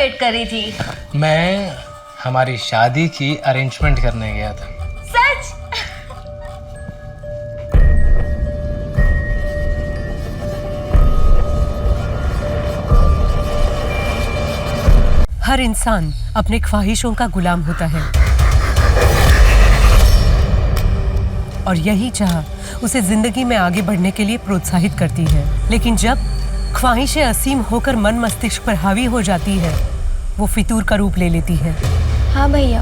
Wait कर रही थी? मैं हमारी शादी की अरेंजमेंट करने गया था। सच? हर इंसान अपने ख्वाहिशों का गुलाम होता है और यही चाह उसे जिंदगी में आगे बढ़ने के लिए प्रोत्साहित करती है। लेकिन जब ख्वाहिशें असीम होकर मन मस्तिष्क पर हावी हो जाती है, वो फितूर का रूप ले लेती है। हाँ भैया,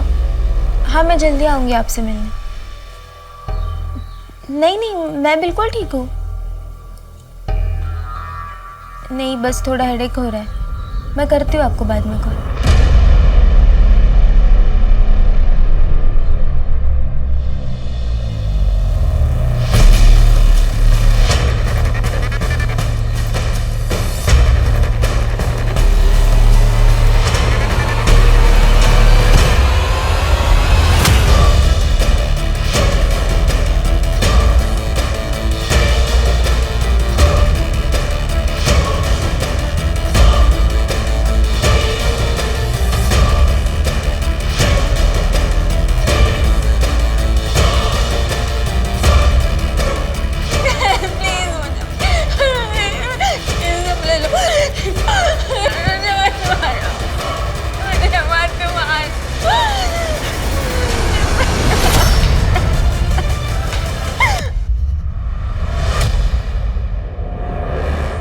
हाँ मैं जल्दी आऊंगी आपसे मिलने। नहीं नहीं, मैं बिल्कुल ठीक हूँ। नहीं, बस थोड़ा हेडेक हो रहा है। मैं करती हूँ आपको बाद में कॉल।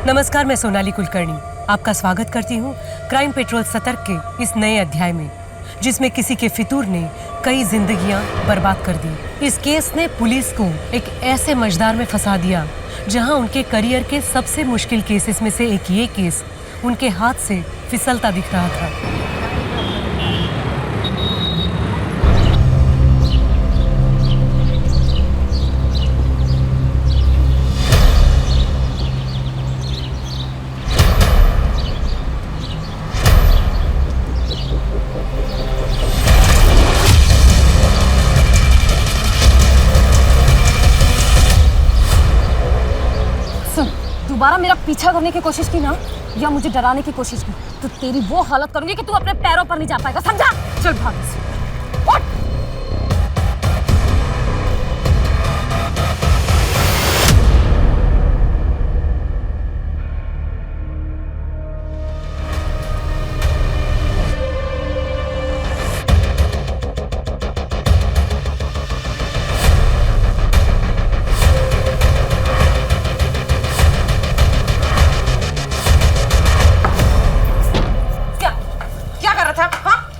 नमस्कार, मैं सोनाली कुलकर्णी आपका स्वागत करती हूँ क्राइम पेट्रोल सतर्क के इस नए अध्याय में, जिसमें किसी के फितूर ने कई जिंदगियां बर्बाद कर दी। इस केस ने पुलिस को एक ऐसे मझधार में फंसा दिया जहां उनके करियर के सबसे मुश्किल केसेस में से एक ये केस उनके हाथ से फिसलता दिख रहा था। दोबारा मेरा पीछा करने की कोशिश की ना, या मुझे डराने की कोशिश की, तो तेरी वो हालत करूंगी कि तू अपने पैरों पर नहीं जा पाएगा, समझा? चल भाग से।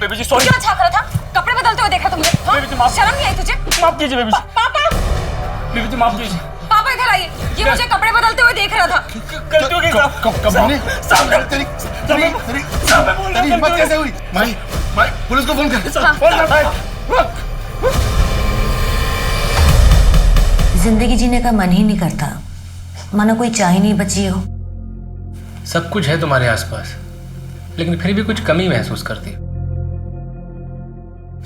बेबी जी सॉरी। क्या छाप रहा था? कपड़े बदलते हुए देखा तुमने? हाँ? बेबी जी माफ। शर्म नहीं आई तुझे? माफ कीजिए बेबी जी। पापा! बेबी जी माफ कीजिए। पापा इधर आइए। ये मुझे कपड़े बदलते हुए देख रहा था। गलती हो गई साहब। कब मैंने तेरी हिम्मत कैसे हुई? माई पुलिस को फोन कर। फोन कर। जिंदगी जीने का मन ही नहीं करता, मानो कोई चाह ही नहीं बची हो। सब कुछ है तुम्हारे आसपास, लेकिन फिर भी कुछ कमी महसूस करती हो।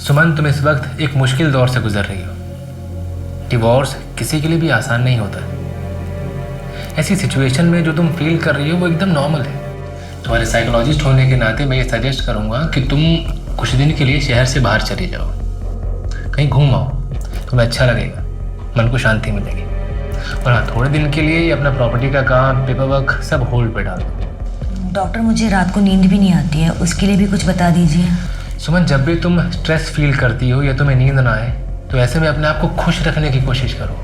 सुमन, तुम इस वक्त एक मुश्किल दौर से गुजर रही हो। डिवोर्स किसी के लिए भी आसान नहीं होता। ऐसी सिचुएशन में जो तुम फील कर रही हो वो एकदम नॉर्मल है। तुम्हारे साइकोलॉजिस्ट होने के नाते मैं ये सजेस्ट करूंगा कि तुम कुछ दिन के लिए शहर से बाहर चली जाओ, कहीं घूम आओ, तुम्हें अच्छा लगेगा, मन को शांति मिलेगी। और हाँ, थोड़े दिन के लिए अपना प्रॉपर्टी का काम, पेपर वर्क सब होल्ड पे डाल दो। डॉक्टर, मुझे रात को नींद भी नहीं आती है, उसके लिए भी कुछ बता दीजिए। सुमन, जब भी तुम स्ट्रेस फील करती हो या तुम्हें नींद ना आए, तो ऐसे में अपने आप को खुश रखने की कोशिश करो।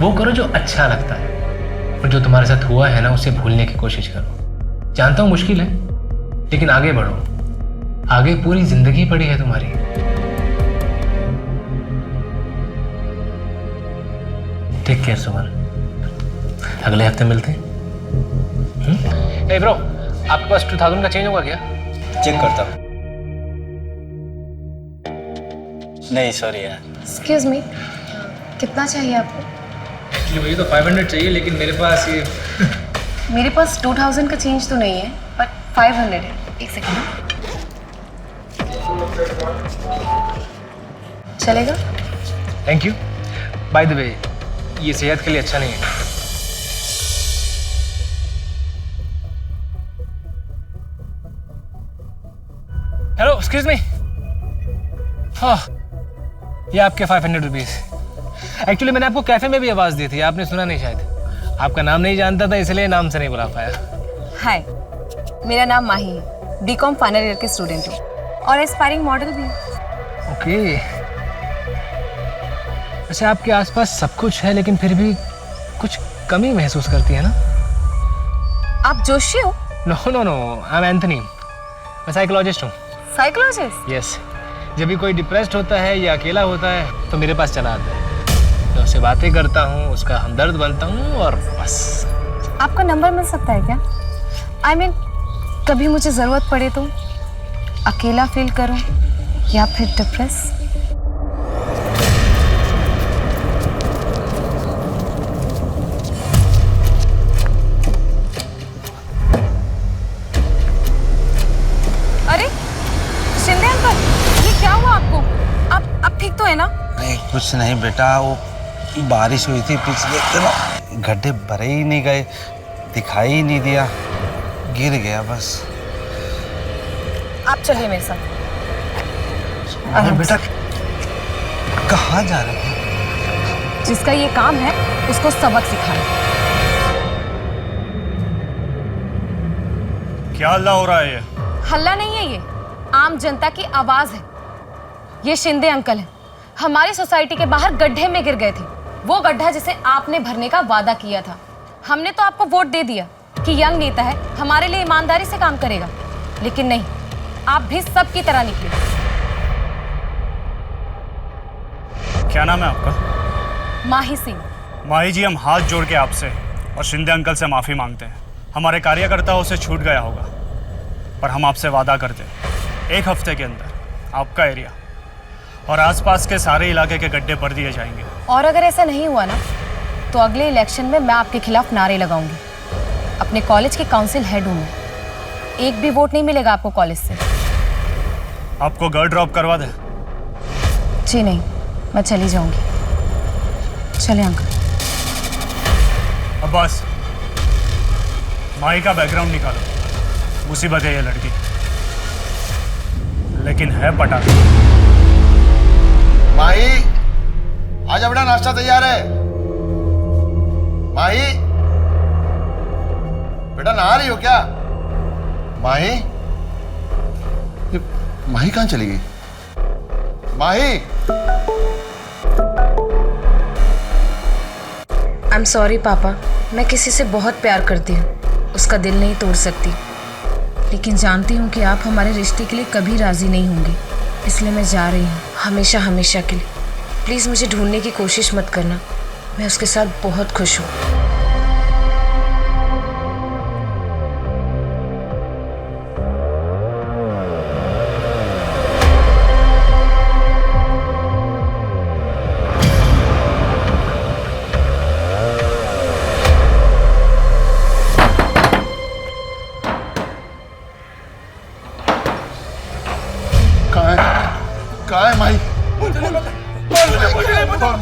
वो करो जो अच्छा लगता है, और जो तुम्हारे साथ हुआ है ना, उसे भूलने की कोशिश करो। जानता हूँ मुश्किल है, लेकिन आगे बढ़ो। आगे पूरी जिंदगी पड़ी है तुम्हारी। टेक केयर सुमन, अगले हफ्ते मिलते हैं। ए ब्रो, आपके पास 2000 का चेंज होगा क्या? चेक करता हूँ। नहीं सॉरी यार। एक्सक्यूज मी, कितना चाहिए आपको? एक्चुअली मुझे तो 500 चाहिए, लेकिन मेरे पास ये मेरे पास 2000 का चेंज तो नहीं है, बट 500 है। एक सेकेंड। चलेगा? Thank you. By the way, ये सेहत के लिए अच्छा नहीं है। Excuse me. हाँ, ये आपके 500 रुपीज़। एक्चुअली मैंने आपको कैफे में भी आवाज़ दी थी, आपने सुना नहीं शायद। आपका नाम नहीं जानता था इसलिए नाम से नहीं बुला पाया। हाय, मेरा नाम माही है, बीकॉम फाइनल ईयर की स्टूडेंट हूँ और एस्पायरिंग मॉडल भी हूँ। ओके। अच्छा, आपके आसपास सब कुछ है लेकिन फिर भी कुछ कमी महसूस करती है ना? आप जोशी हो? No no no, I am Anthony. मैं साइकोलॉजिस्ट हूँ। साइकोलॉजिस्ट? यस। जब भी कोई डिप्रेस्ड होता है या अकेला होता है तो मेरे पास चला आता है। मैं उससे बातें करता हूँ, उसका हमदर्द बनता हूँ और बस। आपका नंबर मिल सकता है क्या? आई मीन, कभी मुझे ज़रूरत पड़े तो, अकेला फील करूँ या फिर डिप्रेस। अरे शिंदे अंकल, ये क्या हुआ आपको? आप ठीक तो है ना? नहीं कुछ नहीं बेटा, वो बारिश हुई थी पिछले दिनों, गड्ढे भरे ही नहीं गए, दिखाई ही नहीं दिया, गिर गया बस। आप चलिए मेरे साथ। अरे बेटा कहाँ जा रहे हैं? जिसका ये काम है उसको सबक सिखाना। क्या हल्ला हो रहा है ये? हल्ला नहीं है, ये आम जनता की आवाज है। ये शिंदे अंकल हैं, हमारी सोसाइटी के बाहर गड्ढे में गिर गए थे। वो गड्ढा जिसे आपने भरने का वादा किया था। हमने तो आपको वोट दे दिया कि यंग नेता है, हमारे लिए ईमानदारी से काम करेगा, लेकिन नहीं, आप भी सबकी तरह निकले। क्या नाम है आपका? माही सिंह। माही जी, हम हाथ जोड़ के आपसे और शिंदे अंकल से माफ़ी मांगते हैं। हमारे कार्यकर्ताओं से छूट गया होगा, पर हम आपसे वादा करते हैं 1 हफ्ते के अंदर आपका एरिया और आसपास के सारे इलाके के गड्ढे भर दिए जाएंगे। और अगर ऐसा नहीं हुआ ना, तो अगले इलेक्शन में मैं आपके खिलाफ नारे लगाऊंगी। अपने कॉलेज की काउंसिल हेड हूँ मैं, एक भी वोट नहीं मिलेगा आपको कॉलेज से। आपको घर ड्रॉप करवा दें? जी नहीं, मैं चली जाऊंगी। चले अंकल। अब्बास, माही का बैकग्राउंड निकालो। मुसीबत है ये लड़की, लेकिन है पटा। माही, आजा बेटा, नाश्ता तैयार है। माही, बेटा नहा रही हो क्या? माही, ये माही कहाँ चली गई? माही, आई एम सॉरी पापा, मैं किसी से बहुत प्यार करती हूँ, उसका दिल नहीं तोड़ सकती, लेकिन जानती हूँ कि आप हमारे रिश्ते के लिए कभी राजी नहीं होंगे, इसलिए मैं जा रही हूँ, हमेशा हमेशा के लिए। प्लीज़ मुझे ढूंढने की कोशिश मत करना, मैं उसके साथ बहुत खुश हूँ। कहाँ है माही?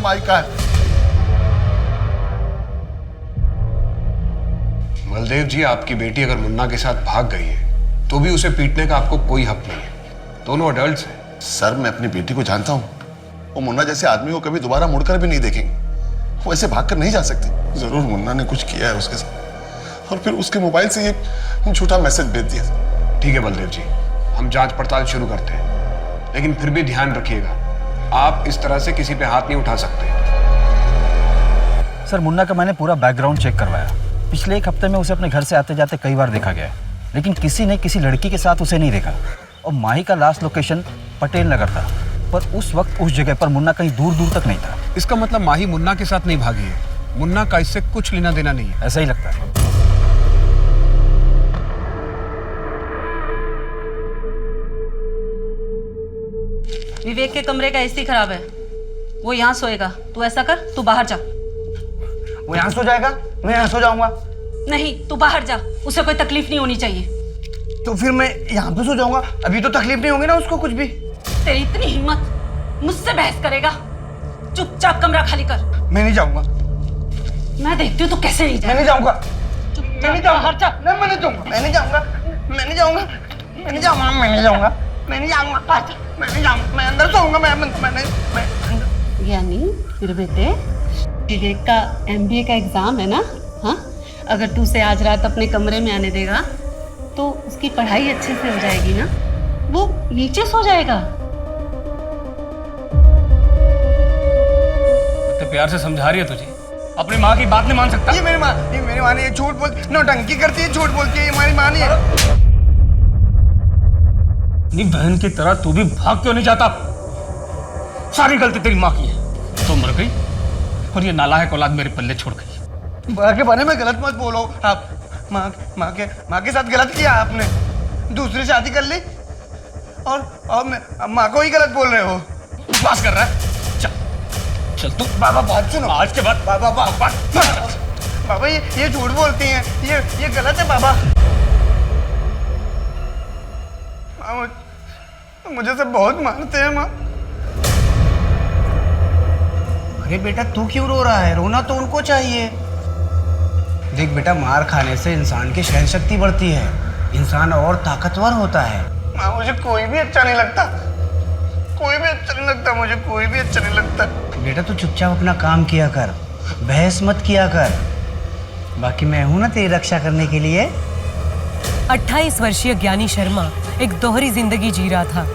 माही कहाँ है? बलदेव जी, आपकी बेटी अगर मुन्ना के साथ भाग गई है तो भी उसे पीटने का आपको कोई हक नहीं है। दोनों अडल्ट्स हैं। सर, मैं अपनी बेटी को जानता हूँ, वो मुन्ना जैसे आदमी को कभी दोबारा मुड़कर भी नहीं देखेंगे। वो ऐसे भागकर नहीं जा सकती। जरूर मुन्ना ने कुछ किया है उसके साथ और फिर उसके मोबाइल से ये झूठा मैसेज भेज दिया। ठीक है बलदेव जी, हम जांच पड़ताल शुरू करते हैं, लेकिन फिर भी ध्यान रखिएगा, आप इस तरह से किसी पे हाथ नहीं उठा सकते। सर, मुन्ना का मैंने पूरा बैकग्राउंड चेक करवाया। पिछले 1 हफ्ते में उसे अपने घर से आते जाते कई बार देखा गया है, लेकिन किसी ने किसी लड़की के साथ उसे नहीं देखा। और माही का लास्ट लोकेशन पटेल नगर था, पर उस वक्त उस जगह पर मुन्ना कहीं दूर दूर तक नहीं था। इसका मतलब माही मुन्ना के साथ नहीं भागी है, मुन्ना का इससे कुछ लेना देना नहीं है। ऐसा ही लगता है। विवेक के कमरे का एसी खराब है, वो यहाँ सोएगा। तू ऐसा कर, तू बाहर जा। वो यहाँ सो जाएगा, मैं यहाँ सो जाऊंगा। नहीं, तू बाहर जा, उसे कोई तकलीफ नहीं होनी चाहिए। तो फिर मैं यहाँ पे सो जाऊंगा, अभी तो तकलीफ नहीं होगी ना उसको कुछ भी। तेरी इतनी हिम्मत, मुझसे बहस करेगा? चुपचाप कमरा खाली कर। मैं नहीं जाऊंगा। मैं देखती हूँ तू कैसे नहीं मैं नहीं जाऊंगा। चुपचाप बाहर जा। मैं नहीं जाऊंगा। मैं नहीं जाऊंगा। मैं नहीं जाऊंगा। मैं नहीं जाऊंगा। मैं नहीं जाऊंगा। मैं नहीं जाऊंगा, मैं नहीं जाऊंगा, मैं अंदर सोऊंगा, मैं यानी फिर बेटे विवेक का MBA का एग्जाम है ना? हाँ, अगर तू उसे आज रात अपने कमरे में आने देगा तो उसकी पढ़ाई अच्छे से हो जाएगी ना, वो नीचे सो जाएगा। तो प्यार से समझा रही है तुझे, अपनी माँ की बात नहीं मान सकता। ये मेरी माँ नहीं है, झूठ बोलती, नौटंकी करती है, झूठ बोलती है, ये हमारी माँ नहीं है। नहीं, बहन की तरह तू भी भाग क्यों नहीं जाता? सारी गलती तेरी माँ की है। तो मर गई और ये नालायक औलाद मेरे पल्ले छोड़ गई। माँ के बारे में गलत मत बोलो आप। माँ के साथ गलत किया आपने, दूसरी शादी कर ली और माँ को ही गलत बोल रहे हो। बकवास कर रहा है। चल तू। बाबा बात सुनो, आज के बाद बाबा ये झूठ बोलती हैं, ये गलत है बाबा। मुझे सब बहुत मानते हैं माँ। अरे बेटा तू क्यों रो रहा है? रोना तो उनको चाहिए। देख बेटा, मार खाने से इंसान की सहन शक्ति बढ़ती है, इंसान और ताकतवर होता है। माँ मुझे कोई भी अच्छा नहीं लगता, कोई भी अच्छा नहीं लगता, मुझे कोई भी अच्छा नहीं लगता। बेटा तू चुपचाप अपना काम किया कर, बहस मत किया कर, बाकी मैं हूं ना तेरी रक्षा करने के लिए। 28 वर्षीय ज्ञानी शर्मा एक दोहरी जिंदगी जी रहा था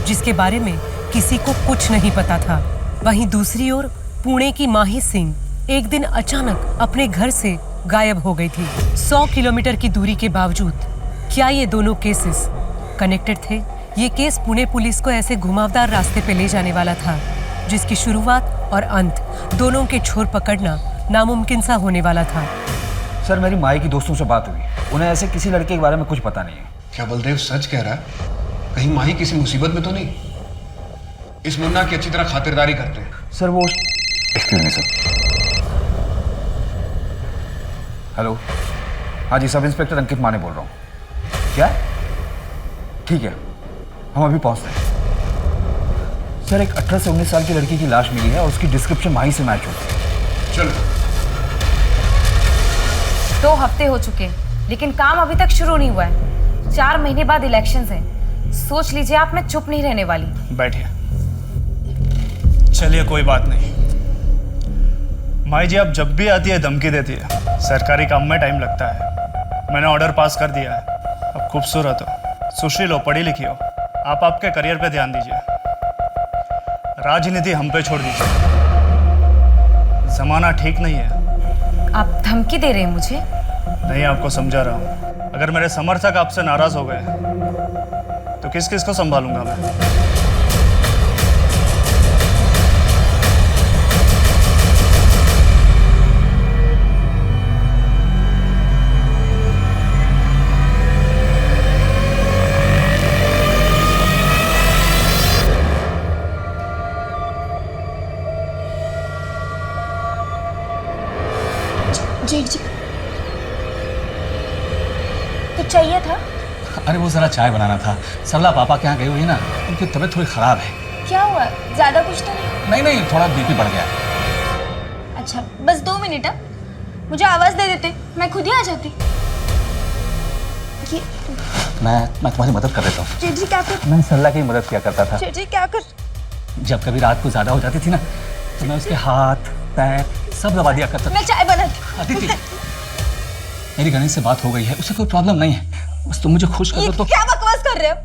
जिसके बारे में किसी को कुछ नहीं पता था। वहीं दूसरी ओर पुणे की माही सिंह एक दिन अचानक अपने घर से गायब हो गई थी। 100 किलोमीटर की दूरी के बावजूद क्या ये दोनों केसेस कनेक्टेड थे? ये केस पुणे पुलिस को ऐसे घुमावदार रास्ते पे ले जाने वाला था जिसकी शुरुआत और अंत दोनों के छोर पकड़ना नामुमकिन सा होने वाला था। सर मेरी माई की दोस्तों से बात हुई, उन्हें ऐसे किसी लड़के के बारे में कुछ पता नहीं है। क्या बलदेव सच कह रहा है? कहीं माही किसी मुसीबत में तो नहीं? इस मुन्ना की अच्छी तरह खातिरदारी करते हैं। सर वो एक्सक्यूज मी सर। हेलो, हाँ जी, सब इंस्पेक्टर अंकित माने बोल रहा हूँ। क्या? ठीक है, हम अभी पहुँचते हैं। सर एक 18 से 19 साल की लड़की की लाश मिली है और उसकी डिस्क्रिप्शन माही से मैच होती है। चलो। 2 हफ्ते हो चुके हैं लेकिन काम अभी तक शुरू नहीं हुआ है। 4 महीने बाद इलेक्शंस हैं। सोच लीजिए आप, मैं चुप नहीं रहने वाली। बैठिए। चलिए कोई बात नहीं। माई जी आप जब भी आती है धमकी देती है। सरकारी काम में टाइम लगता है। मैंने ऑर्डर पास कर दिया है। आप खूबसूरत हो, सुशील हो, पढ़ी लिखी हो, आप आपके करियर पे ध्यान दीजिए, राजनीति हम पे छोड़ दीजिए। जमाना ठीक नहीं है। आप धमकी दे रहे हैं मुझे? नहीं, आपको समझा रहा हूँ। अगर मेरे समर्थक आपसे नाराज हो गए तो किस किस को संभालूंगा मैं? जेठ जी कुछ चाहिए था? अरे वो जरा चाय बनाना था। सरला पापा के यहाँ गई हुई है ना, उनकी तबीयत थोड़ी खराब है। क्या हुआ? ज्यादा कुछ तो नहीं? नहीं, थोड़ा बीपी बढ़ गया। अच्छा बस 2 मिनट, मुझे आवाज दे देते, मैं खुद ही आ जाती। ये मैं तुम्हारी मदद कर देता हूँ। जेठ जी क्या कर? मैं सरला की मदद किया करता था। जेठ जी क्या कर? जब कभी रात को ज्यादा हो जाती थी ना तो मैं उसके हाथ पैर सब दबा दिया करता था। मैं चाय बनाती। अदिति, मेरी गणेश से बात हो गई है, उसे कोई प्रॉब्लम नहीं है, बस तुम मुझे खुश कर दो तो। क्या बकवास कर रहे हो?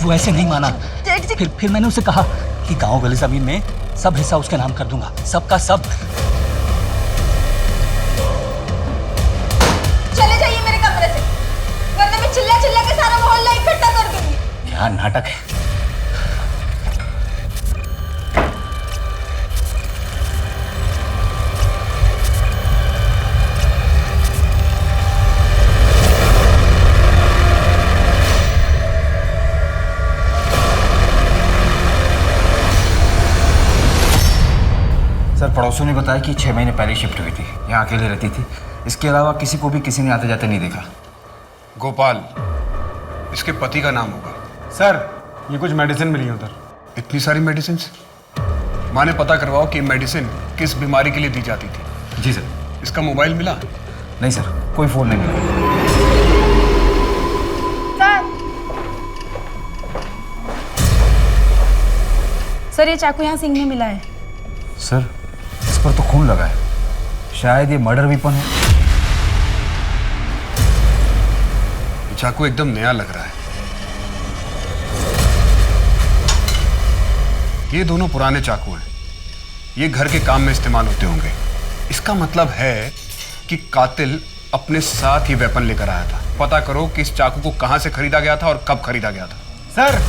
वो ऐसे नहीं माना। जेठ जी फिर मैंने उसे कहा कि गांव गली जमीन में सब हिस्सा उसके नाम कर दूंगा, सबका सब। चले जाइए मेरे कमरे से, वरना मैं चिल्ला चिल्ला के सारा मोहल्ला इकट्ठा कर दूंगी। क्या नाटक है। सर पड़ोसियों ने बताया कि 6 महीने पहले शिफ्ट हुई थी, यहाँ अकेले रहती थी। इसके अलावा किसी को भी किसी ने आते जाते नहीं देखा। गोपाल, इसके पति का नाम होगा। सर ये कुछ मेडिसिन मिली है उधर। इतनी सारी मेडिसिन? माँ ने पता करवाओ कि मेडिसिन किस बीमारी के लिए दी जाती थी। जी सर। इसका मोबाइल मिला? नहीं सर, कोई फोन नहीं मिला। सर ये चाकू यहाँ सिंक में मिला है। सर इस पर तो खून लगा है, शायद ये मर्डर वेपन है। ये चाकू एकदम नया लग रहा है। ये दोनों पुराने चाकू हैं, ये घर के काम में इस्तेमाल होते होंगे। इसका मतलब है कि कातिल अपने साथ ही वेपन लेकर आया था। पता करो कि इस चाकू को कहां से खरीदा गया था और कब खरीदा गया था। सर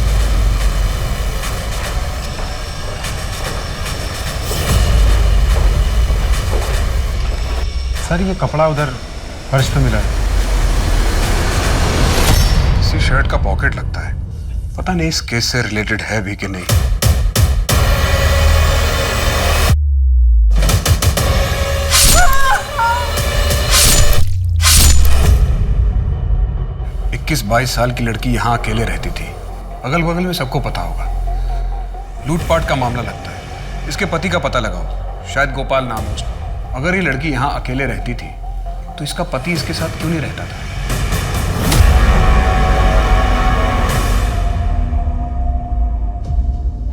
सर ये कपड़ा उधर फर्श पे मिला है। किसी शर्ट का पॉकेट लगता है, पता नहीं इस केस से रिलेटेड है भी कि नहीं। इक्कीस 22 साल की लड़की यहां अकेले रहती थी, अगल बगल में सबको पता होगा। लूटपाट का मामला लगता है। इसके पति का पता लगाओ, शायद गोपाल नाम है उसका। अगर ये लड़की यहां अकेले रहती थी तो इसका पति इसके साथ क्यों नहीं रहता था?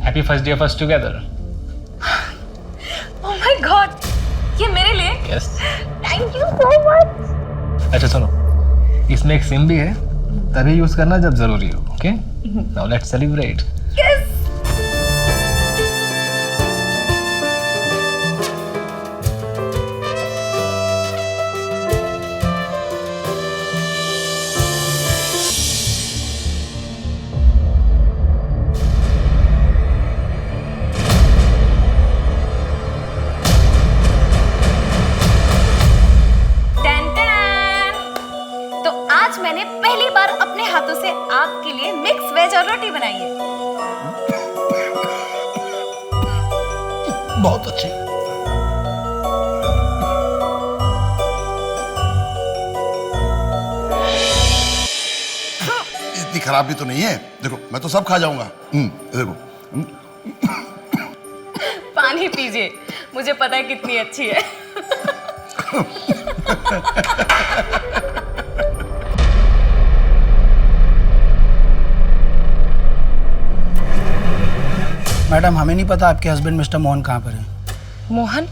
Happy first day of us together. Oh my God, ये मेरे लिए? Yes. Thank you so much. अच्छा सुनो, इसमें एक सिम भी है, तभी यूज करना जब जरूरी हो। Okay, now let's celebrate. Yes. मैंने पहली बार अपने हाथों से आपके लिए मिक्स वेज और रोटी बनाई है। बहुत अच्छी। इतनी खराब भी तो नहीं है। देखो मैं तो सब खा जाऊंगा। देखो पानी पीजिए, मुझे पता है कितनी अच्छी है। मैडम हमें नहीं पता आपके हस्बैंड मिस्टर मोहन कहाँ पर है। मोहन?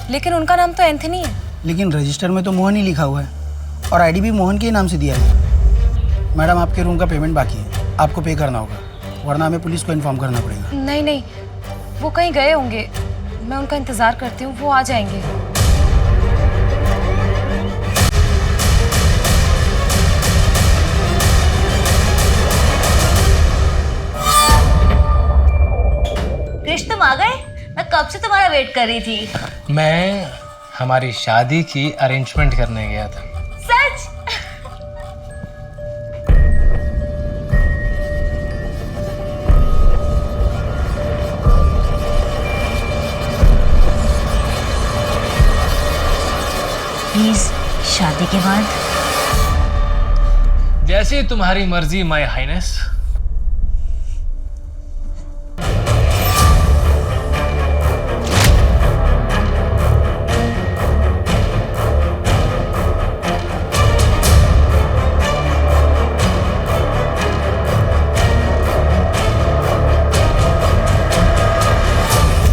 लेकिन उनका नाम तो एंथनी है। लेकिन रजिस्टर में तो मोहन ही लिखा हुआ है और आईडी भी मोहन के ही नाम से दिया है। मैडम आपके रूम का पेमेंट बाकी है, आपको पे करना होगा, वरना हमें पुलिस को इन्फॉर्म करना पड़ेगा। नहीं नहीं, वो कहीं गए होंगे, मैं उनका इंतजार करती हूँ, वो आ जाएंगे। कृष्ण तुम आ गए? मैं कब से तुम्हारा वेट कर रही थी। मैं हमारी शादी की अरेंजमेंट करने गया था। सच? प्लीज शादी के बाद? जैसे तुम्हारी मर्जी माय हाइनेस।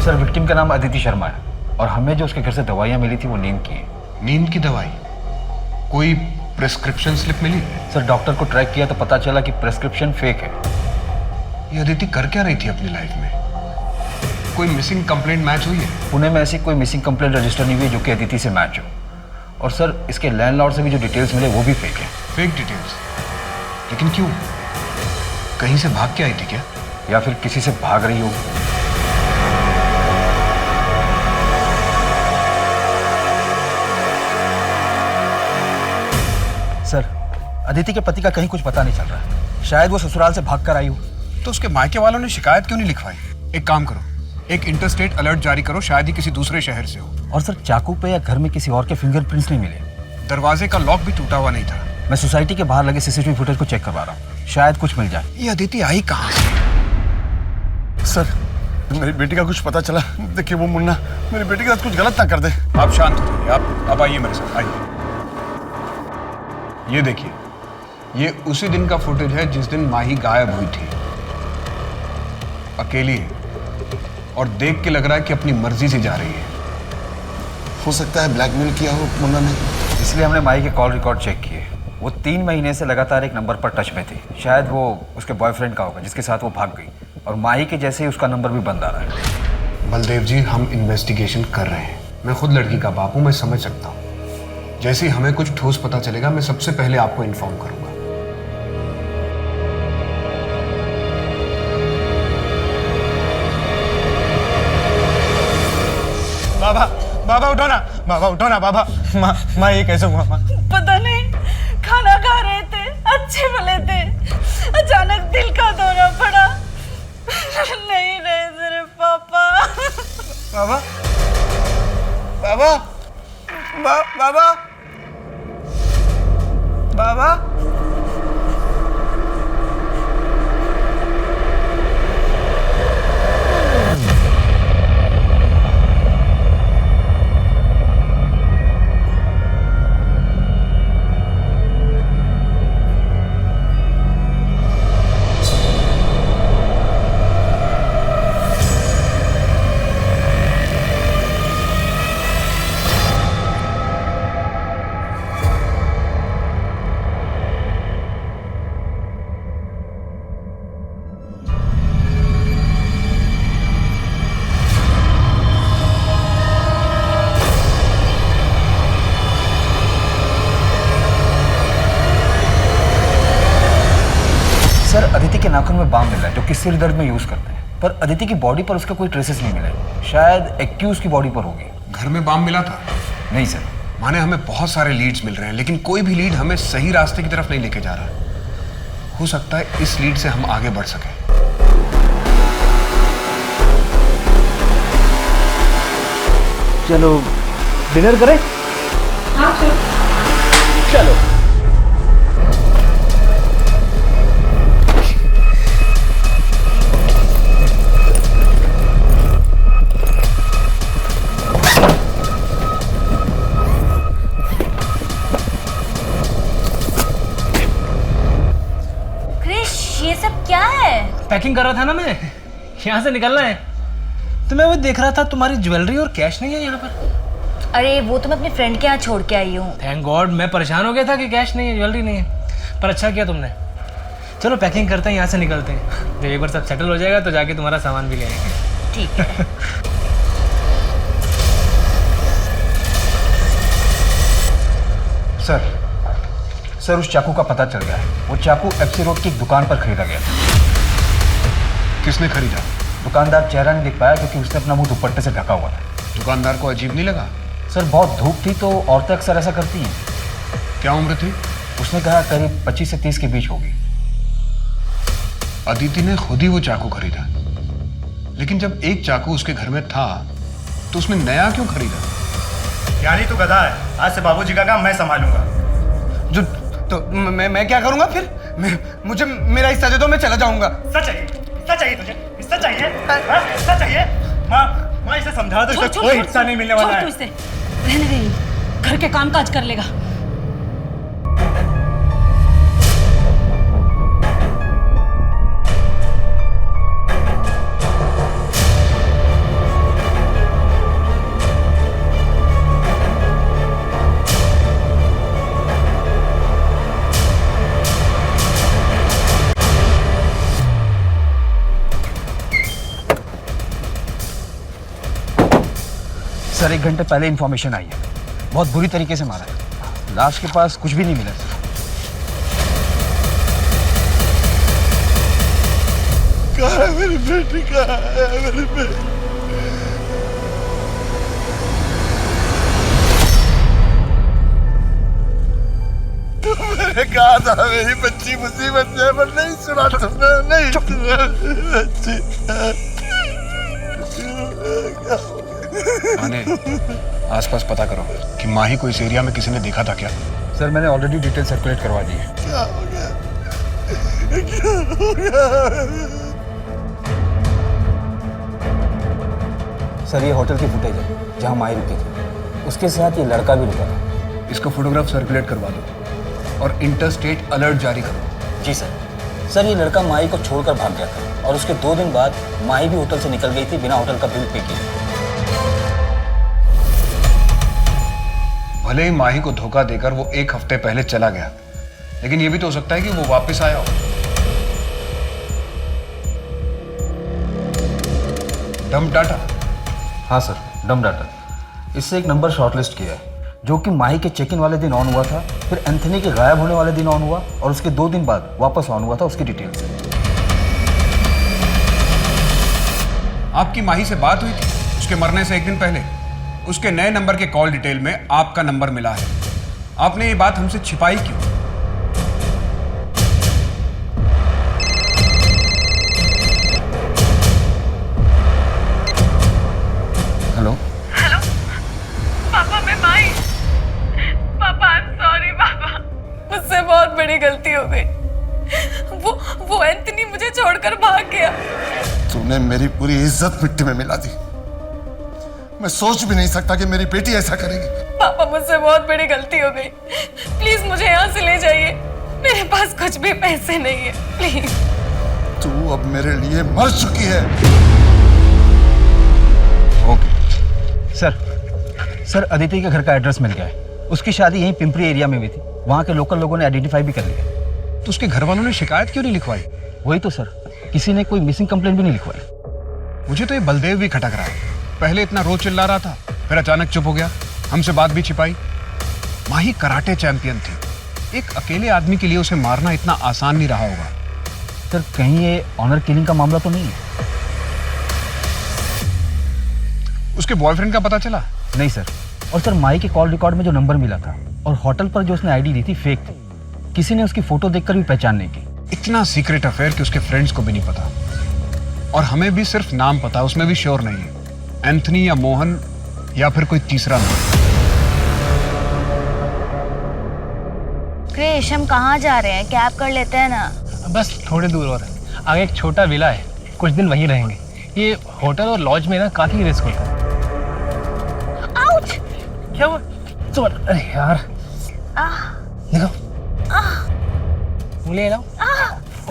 सर विक्टिम का नाम अदिति शर्मा है और हमें जो उसके घर से दवाइयाँ मिली थी वो नींद की है। नींद की दवाई? कोई प्रिस्क्रिप्शन स्लिप मिली? सर डॉक्टर को ट्रैक किया तो पता चला कि प्रिस्क्रिप्शन फेक है। ये अदिति कर क्या रही थी अपनी लाइफ में? कोई मिसिंग कंप्लेंट मैच हुई है? पुणे में ऐसी कोई मिसिंग कंप्लेंट रजिस्टर नहीं हुई जो कि अदिति से मैच हो। और सर इसके लैंडलॉर्ड से भी जो डिटेल्स मिले वो भी फेक है। Fake details? लेकिन क्यों? कहीं से भाग के आई थी क्या? या फिर किसी से भाग रही हो? सर अदिति के पति का कहीं कुछ पता नहीं चल रहा है, शायद वो ससुराल से भाग कर आई हो। तो उसके मायके वालों ने शिकायत क्यों नहीं लिखवाई? एक काम करो, एक इंटरस्टेट अलर्ट जारी करो, शायद ही किसी दूसरे शहर से हो। और सर चाकू पे या घर में किसी और के फिंगरप्रिंट्स नहीं मिले। दरवाजे का लॉक भी टूटा हुआ नहीं था। मैं सोसाइटी के बाहर लगे सीसीटीवी फुटेज को चेक करवा रहा हूँ, शायद कुछ मिल जाए। ये अदिति आई कहाँ से? सर मेरी बेटी का कुछ पता चला? देखिए वो मुन्ना मेरी बेटी के साथ कुछ गलत ना कर दे। आप शांत हो जाइए, आप आइए मेरे साथ, आइए। ये देखिए, ये उसी दिन का फुटेज है जिस दिन माही गायब हुई थी। अकेली है, और देख के लग रहा है कि अपनी मर्जी से जा रही है। हो सकता है ब्लैकमेल किया हो मुन्ना ने। इसलिए हमने माही के कॉल रिकॉर्ड चेक किए। वो 3 महीने से लगातार एक नंबर पर टच में थी। शायद वो उसके बॉयफ्रेंड का होगा जिसके साथ वो भाग गई, और माही के जैसे ही उसका नंबर भी बंद आ रहा है। बलदेव जी, हम इन्वेस्टिगेशन कर रहे हैं। मैं खुद लड़की का बाप हूं, मैं समझ सकता हूं। जैसे ही हमें कुछ ठोस पता चलेगा मैं सबसे पहले आपको इन्फॉर्म करूंगा। बाबा, बाबा उठो ना, बाबा उठो ना, बाबा। माँ ये कैसे हुआ माँ? पता नहीं, खाना खा रहे थे, अच्छे भले थे, अचानक दिल का दौरा पड़ा। नहीं रहे तेरे पापा। बाबा, बाबा, बाबा, बाबा। सर, अदिति के नाखून में बाम मिला है जो कि सिर दर्द में यूज करते हैं, पर अदिति की बॉडी पर उसका कोई ट्रेसेस नहीं मिले। शायद एक्यूज की बॉडी पर होगी। घर में बाम मिला था? नहीं सर। माने हमें बहुत सारे लीड्स मिल रहे हैं, लेकिन कोई भी लीड हमें सही रास्ते की तरफ नहीं लेके जा रहा। हो सकता है इस लीड से हम आगे बढ़ सकें। चलो डिनर करें? हाँ चलो। पैकिंग कर रहा था ना मैं, यहाँ से निकलना है। तो मैं वो देख रहा था तुम्हारी ज्वेलरी और कैश नहीं है यहाँ पर। अरे वो तो मैं अपने फ्रेंड के यहाँ छोड़ के आई हूँ। थैंक गॉड, मैं परेशान हो गया था कि कैश नहीं है, ज्वेलरी नहीं है। पर अच्छा किया तुमने। चलो पैकिंग करते हैं, यहाँ से निकलते हैं। जब एक बार सब सेटल हो जाएगा तो जाके तुम्हारा सामान भी ले आएंगे। ठीक है। सर, उस चाकू का पता चल गया है। वो चाकू एफसी रोड की एक दुकान पर खरीदा गया था। किसने खरीदा? दुकानदार चेहरा नहीं दिख पाया क्योंकि उसने अपना मुंह दुपट्टे से ढका हुआ था। दुकानदार को अजीब नहीं लगा? सर, बहुत धूप थी तो औरतें अक्सर ऐसा करती हैं। क्या उम्र थी? उसने कहा करीब 25 से 30 के बीच होगी। अदिति ने खुद ही वो चाकू खरीदा, लेकिन जब एक चाकू उसके घर में था तो उसने नया क्यों खरीदा? यानी तू गधा है। आज से बाबूजी का काम मैं संभालूंगा। जो तो मैं क्या करूंगा फिर? मुझे मेरा हिस्सा दे दो, मैं चला जाऊंगा। हिस्सा चाहिए? हिस्सा चाहिए तुझे? हिस्सा चाहिए? हाँ? हिस्सा चाहिए? माँ इसे समझा दो, इसे कोई हिस्सा नहीं मिलने वाला है। रहने दे, घर के काम काज कर लेगा। सर, 1 घंटे पहले इंफॉर्मेशन आई है। बहुत बुरी तरीके से मारा है। लाश के पास कुछ भी नहीं मिला। कहाँ है मेरी बेटी? कहाँ है मेरी बेटी? मैंने कहा था मेरी बच्ची मुसीबत में, पर नहीं सुना तुमने। नहीं सुना बच्ची। माने आसपास पता करो कि माही को इस एरिया में किसी ने देखा था क्या? सर, मैंने ऑलरेडी डिटेल सर्कुलेट करवा दी है। क्या हो गया? क्या हो गया? सर, ये होटल की फुटेज है जहाँ माही रुकी थी। उसके साथ ये लड़का भी रुका था। इसको फोटोग्राफ सर्कुलेट करवा दो और इंटरस्टेट अलर्ट जारी करो। जी सर। सर ये लड़का माही को छोड़कर भाग गया था और उसके 2 दिन बाद माही भी होटल से निकल गई थी बिना होटल का बिल पे किए। भले ही माही को धोखा देकर वो 1 हफ्ते पहले चला गया, लेकिन ये भी तो हो सकता है कि वो वापस आया हो। डम डाटा? हाँ सर, डम डाटा। इससे एक नंबर शॉर्टलिस्ट किया है जो कि माही के चेक इन वाले दिन ऑन हुआ था, फिर एंथनी के गायब होने वाले दिन ऑन हुआ और उसके 2 दिन बाद वापस ऑन हुआ था उसकी डिटेल से। आपकी माही से बात हुई थी उसके मरने से 1 दिन पहले? उसके नए नंबर के कॉल डिटेल में आपका नंबर मिला है। आपने ये बात हमसे छिपाई क्यों? हेलो हेलो पापा, मैं माही। पापा आई एम सॉरी पापा, मुझसे बहुत बड़ी गलती हो गई। वो एंथनी मुझे छोड़कर भाग गया। तूने मेरी पूरी इज्जत मिट्टी में मिला दी। मैं सोच भी नहीं सकता कि मेरी बेटी ऐसा करेगी। पापा मुझसे बहुत बड़ी गलती हो गई, प्लीज मुझे यहाँ से ले जाइए। मेरे पास कुछ भी पैसे नहीं है, प्लीज। तू अब मेरे लिए मर चुकी है। ओके सर अदिति के घर का एड्रेस मिल गया है। उसकी शादी यहीं पिंपरी एरिया में हुई थी। वहाँ के लोकल लोगों ने आइडेंटिफाई भी कर लिया। तो उसके घर वालों ने शिकायत क्यों नहीं लिखवाई? वही तो सर, किसी ने कोई मिसिंग कंप्लेंट भी नहीं लिखवाई। मुझे तो ये बलदेव भी खटक रहा है। पहले इतना रोज चिल्ला रहा था, फिर अचानक चुप हो गया, हमसे बात भी छिपाई। माही कराटे चैंपियन थी। एक अकेले आदमी के लिए उसे मारना इतना आसान नहीं रहा होगा। सर कहीं ये ऑनर किलिंग का मामला तो नहीं है? उसके बॉयफ्रेंड का पता चला? नहीं सर। और सर माही के कॉल रिकॉर्ड में जो नंबर मिला था और होटल पर जो उसने आईडी दी थी फेक थी। किसी ने उसकी फोटो देखकर भी पहचान नहीं की। इतना सीक्रेट अफेयर कि उसके फ्रेंड्स को भी नहीं पता, और हमें भी सिर्फ नाम पता, उसमें भी श्योर नहीं है एंथनी या मोहन या फिर कोई तीसरा नाम। क्रिश, हम कहाँ जा रहे हैं? कैब कर लेते हैं ना। बस थोड़ी दूर और है, आगे एक छोटा विला है, कुछ दिन वहीं रहेंगे। ये होटल और लॉज में ना काफी रिस्क होता है। आउच! क्या हुआ? अरे यार देखो, उंगली हिलाओ।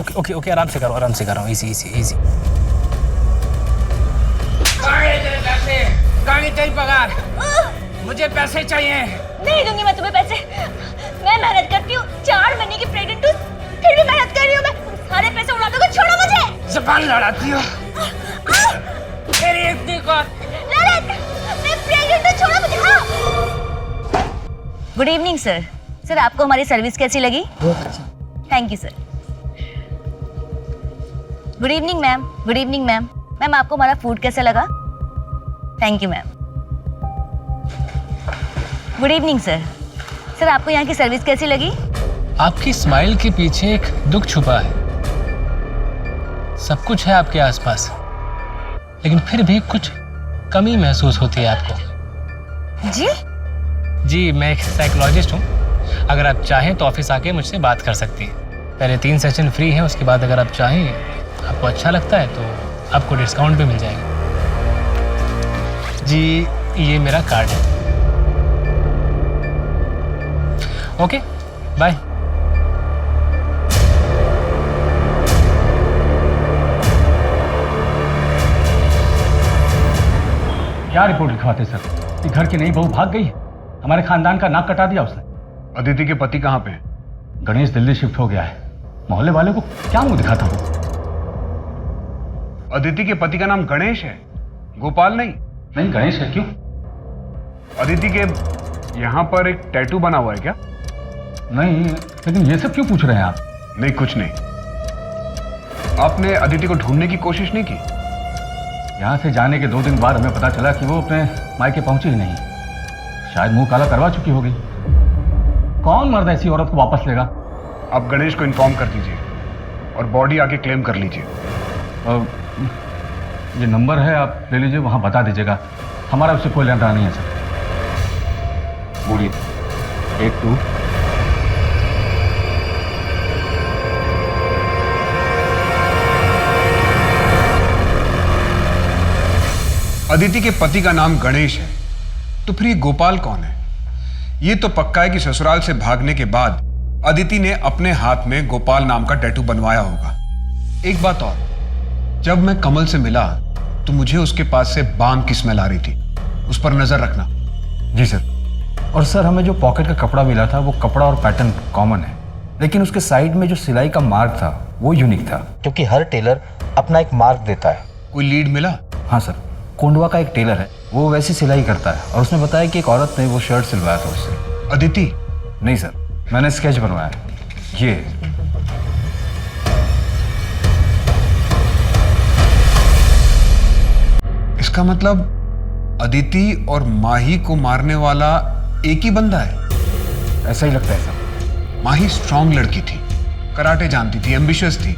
ओके ओके ओके, आराम से करो, इजी। कहाँ तेरी पगार? मुझे पैसे चाहिए। नहीं दूंगी मैं तुम्हें पैसे। मैं मेहनत करती हूँ, 4 महीने की प्रेग्नेंट हूँ, फिर भी मेहनत कर रही हूँ मैं। तुम सारे पैसे उड़ा दोगे, छोड़ो मुझे। ज़बान लड़ाती हो। तेरी इतनी कौन? ललित, मैं प्रेग्नेंट हूँ, छोड़ो मुझे। Good evening sir. सर आपको हमारी सर्विस कैसी लगी? बहुत अच्छा। Thank you sir. Good evening ma'am. Ma'am आपको हमारा फूड कैसा लगा? Thank you ma'am. Good evening sir. Sir आपको यहाँ की सर्विस कैसी लगी? आपकी स्माइल के पीछे एक दुख छुपा है। सब कुछ है आपके आसपास, लेकिन फिर भी कुछ कमी महसूस होती है आपको। जी मैं एक साइकोलॉजिस्ट हूँ। अगर आप चाहें तो ऑफिस आके मुझसे बात कर सकती हैं। पहले 3 सेशन फ्री हैं, उसके बाद अगर आप चाहें, आपको अच्छा लगता है तो आपको डिस्काउंट भी मिल जाएगा। जी ये मेरा कार्ड है। Okay bye. क्या रिपोर्ट लिखवाते सर? कि घर की नई बहू भाग गई, हमारे खानदान का नाक कटा दिया उसने। अदिति के पति कहाँ पे हैं? गणेश दिल्ली शिफ्ट हो गया है। मोहल्ले वाले को क्या मुंह दिखाता हूँ? अदिति के पति का नाम गणेश है, गोपाल नहीं? नहीं गणेश है। क्यों? अदिति के यहाँ पर एक टैटू बना हुआ है क्या? नहीं, लेकिन ये सब क्यों पूछ रहे हैं आप? नहीं कुछ नहीं। आपने अदिति को ढूंढने की कोशिश नहीं की? यहाँ से जाने के 2 दिन बाद हमें पता चला कि वो अपने मायके पहुंची ही नहीं। शायद मुंह काला करवा चुकी होगी। कौन मर्द ऐसी औरत को वापस लेगा? आप गणेश को इन्फॉर्म कर दीजिए और बॉडी आके क्लेम कर लीजिए। ये नंबर है, आप ले लीजिए, वहां बता दीजिएगा। हमारा उससे कोई लेना नहीं है सर। बोलिए। 1 2 अदिति के पति का नाम गणेश है, तो फिर ये गोपाल कौन है? ये तो पक्का है कि ससुराल से भागने के बाद अदिति ने अपने हाथ में गोपाल नाम का टैटू बनवाया होगा। एक बात और, जब मैं कमल से मिला तो मुझे उसके पास से बाम की स्मेल आ रही थी, उस पर नजर रखना। जी सर। और सर हमें जो पॉकेट का कपड़ा मिला था वो कपड़ा और पैटर्न कॉमन है, लेकिन उसके साइड में जो सिलाई का मार्क था वो यूनिक था, क्योंकि हर टेलर अपना एक मार्क देता है। कोई लीड मिला? हाँ सर, कोंडवा का एक टेलर है, वो वैसी सिलाई करता है और उसने बताया कि एक औरत ने वो शर्ट सिलवाया था उससे। अदिति? नहीं सर, मैंने स्केच बनवाया। ये इसका मतलब अदिति और माही को मारने वाला एक ही बंदा है? ऐसा ही लगता है सर। माही स्ट्रांग लड़की थी, कराटे जानती थी, एम्बिशियस थी,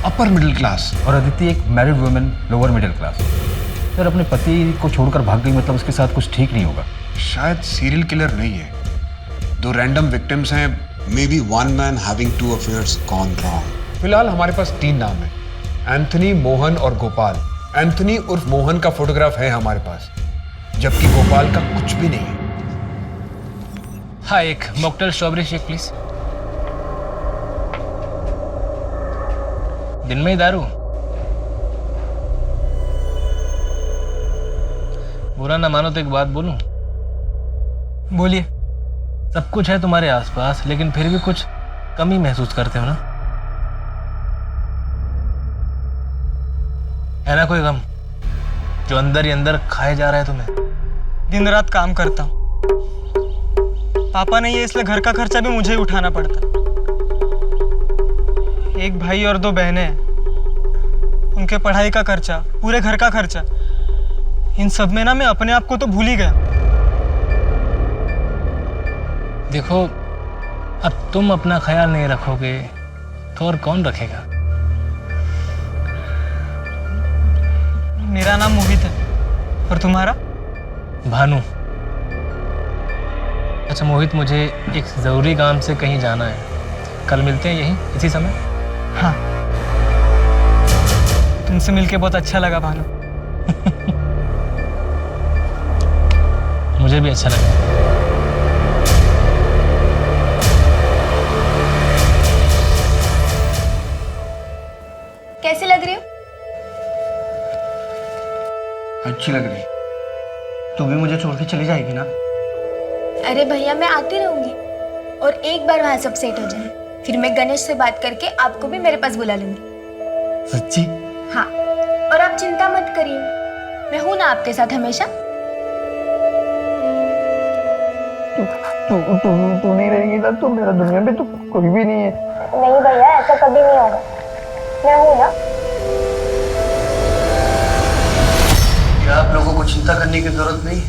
अपर मिडिल क्लास। और अदिति एक married women, lower middle class. Sir अपने पति को छोड़कर भाग गई, मतलब उसके साथ कुछ ठीक नहीं होगा। शायद सीरियल किलर नहीं है, 2 रैंडम विक्टिम्स हैं। May be one man having 2 affairs gone wrong. फिलहाल हमारे पास 3 नाम हैं, एंथनी, मोहन और गोपाल। एंथनी उर्फ मोहन का फोटोग्राफ है हमारे पास, जबकि गोपाल का कुछ भी नहीं है। हाँ, एक मॉकटेल स्ट्रॉबेरी शेक प्लीज। दिन में ही दारू? बुरा ना मानो तो एक बात बोलूं? बोलिए। सब कुछ है तुम्हारे आसपास, लेकिन फिर भी कुछ कमी महसूस करते हो ना? है ना कोई गम जो अंदर ही अंदर खाए जा रहा है तुम्हें? दिन रात काम करता हूँ, पापा नहीं है इसलिए घर का खर्चा भी मुझे ही उठाना पड़ता। एक भाई और 2 बहनें हैं, उनके पढ़ाई का खर्चा, पूरे घर का खर्चा, इन सब में ना मैं अपने आप को तो भूल ही गया। देखो, अब तुम अपना ख्याल नहीं रखोगे तो और कौन रखेगा? मेरा नाम मोहित है, और तुम्हारा? भानु। अच्छा मोहित, मुझे एक ज़रूरी काम से कहीं जाना है, कल मिलते हैं यहीं इसी समय? हाँ, तुमसे मिलके बहुत अच्छा लगा भानु। मुझे भी अच्छा लगा। कैसी लग रही हो? अच्छी लग रही। तू भी मुझे छोड़ के चली जाएगी ना? अरे भैया, मैं आती रहूंगी, और एक बार वहां सब सेट हो जाए फिर मैं गणेश से बात करके आपको भी मेरे पास बुला लूंगी। सच्ची? हाँ, और आप चिंता मत करिए, मैं हूं ना आपके साथ हमेशा। तू नहीं रहेगी ना तो मेरा दुनिया में तो कोई भी नहीं है। नहीं भैया, ऐसा कभी नहीं होगा, मैं हूं ना। क्या आप लोगों को चिंता करने की जरूरत नहीं?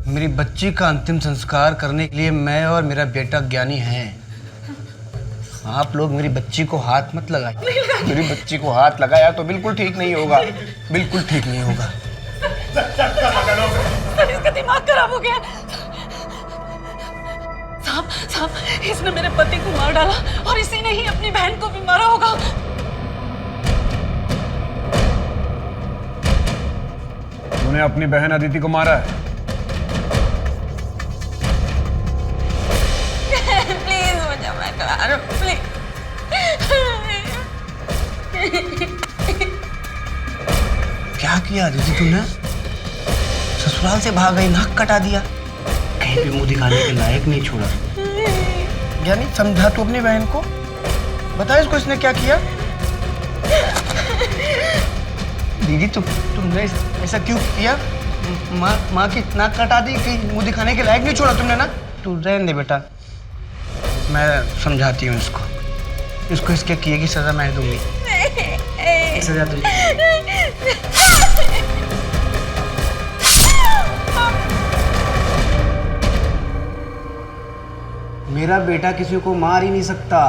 मेरी बच्ची का अंतिम संस्कार करने के लिए मैं और मेरा बेटा ज्ञानी हैं। आप लोग मेरी बच्ची को हाथ मत लगाइए। मेरी बच्ची को हाथ लगाया तो बिल्कुल ठीक नहीं होगा, बिल्कुल ठीक नहीं होगा। इसका दिमाग खराब हो गया। साहब, इसने मेरे पति को मार डाला और इसी ने ही अपनी बहन को भी मारा होगा। तूने अपनी बहन अदिति को मारा है? प्लीज मुझे मत मारो, प्लीज। क्या किया अदिति तूने? ससुराल से भाग गई, नाक कटा दिया, कहीं भी मुंह दिखाने के लायक नहीं छोड़ा। ज्ञानी, समझा तू अपनी बहन को, बता इसको इसने क्या किया। दीदी तुमने ऐसा क्यों किया? माँ की नाक कटा दी, कहीं मुंह दिखाने के लायक नहीं छोड़ा तुमने ना। तू रहने दे बेटा, मैं समझाती हूँ इसको इसके किए की सजा मैं दूंगी। सजा तुझे। मेरा बेटा किसी को मार ही नहीं सकता।